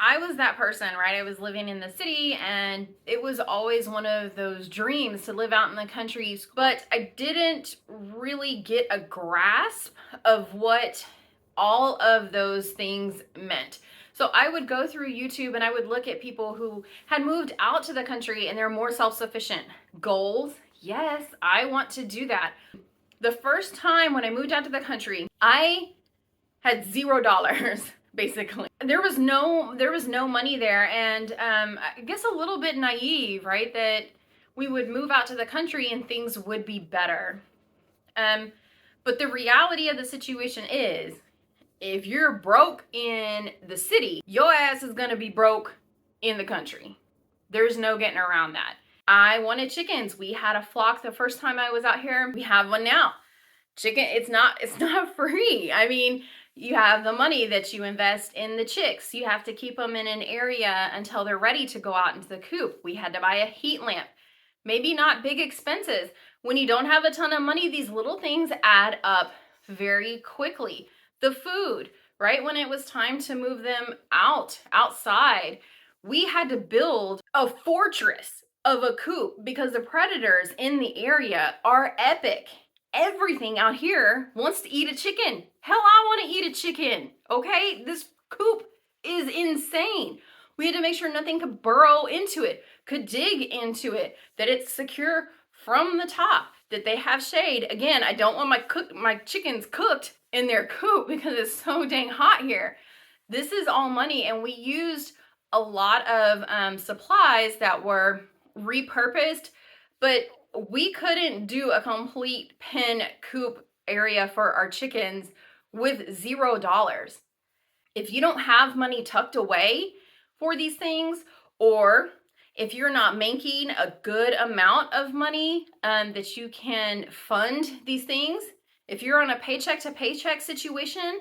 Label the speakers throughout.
Speaker 1: I was that person, right? I was living in the city and it was always one of those dreams to live out in the country, but I didn't really get a grasp of what all of those things meant. So I would go through YouTube and I would look at people who had moved out to the country and they're more self-sufficient. Goals, yes, I want to do that. The first time when I moved out to the country, I had $0 basically. There was no money there, and I guess a little bit naive, right? That we would move out to the country and things would be better. But the reality of the situation is, if you're broke in the city, your ass is gonna be broke in the country. There's no getting around that. I wanted chickens. We had a flock the first time I was out here. We have one now. Chicken, it's not free. I mean, you have the money that you invest in the chicks. You have to keep them in an area until they're ready to go out into the coop. We had to buy a heat lamp. Maybe not big expenses. When you don't have a ton of money, these little things add up very quickly. The food, right? When it was time to move them outside, we had to build a fortress of a coop because the predators in the area are epic. Everything out here wants to eat a chicken. Hell, I want to eat a chicken. Okay, this coop is insane. We had to make sure nothing could burrow into it, could dig into it, that it's secure from the top, that they have shade. Again, I don't want my chickens cooked in their coop because it's so dang hot here. This is all money, and we used a lot of supplies that were repurposed, but we couldn't do a complete pen coop area for our chickens with $0. If you don't have money tucked away for these things, or if you're not making a good amount of money that you can fund these things, if you're on a paycheck to paycheck situation,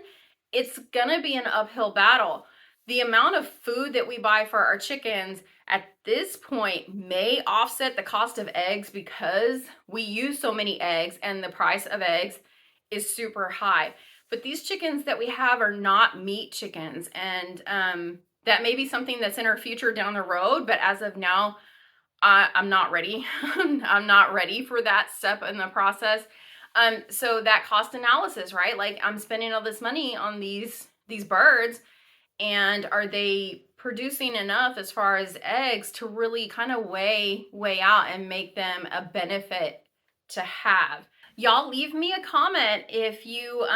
Speaker 1: it's gonna be an uphill battle. The amount of food that we buy for our chickens at this point may offset the cost of eggs because we use so many eggs and the price of eggs is super high. But these chickens that we have are not meat chickens, and that may be something that's in our future down the road, but as of now, I'm not ready. I'm not ready for that step in the process. So that cost analysis, right? Like, I'm spending all this money on these birds, and are they producing enough as far as eggs to really kind of weigh out and make them a benefit to have? Y'all leave me a comment if you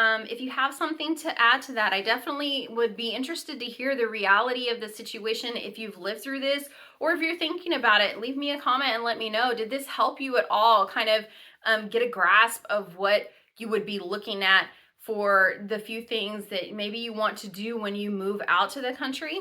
Speaker 1: have something to add to that. I definitely would be interested to hear the reality of the situation if you've lived through this, or if you're thinking about it. Leave me a comment and let me know. Did this help you at all kind of get a grasp of what you would be looking at for the few things that maybe you want to do when you move out to the country?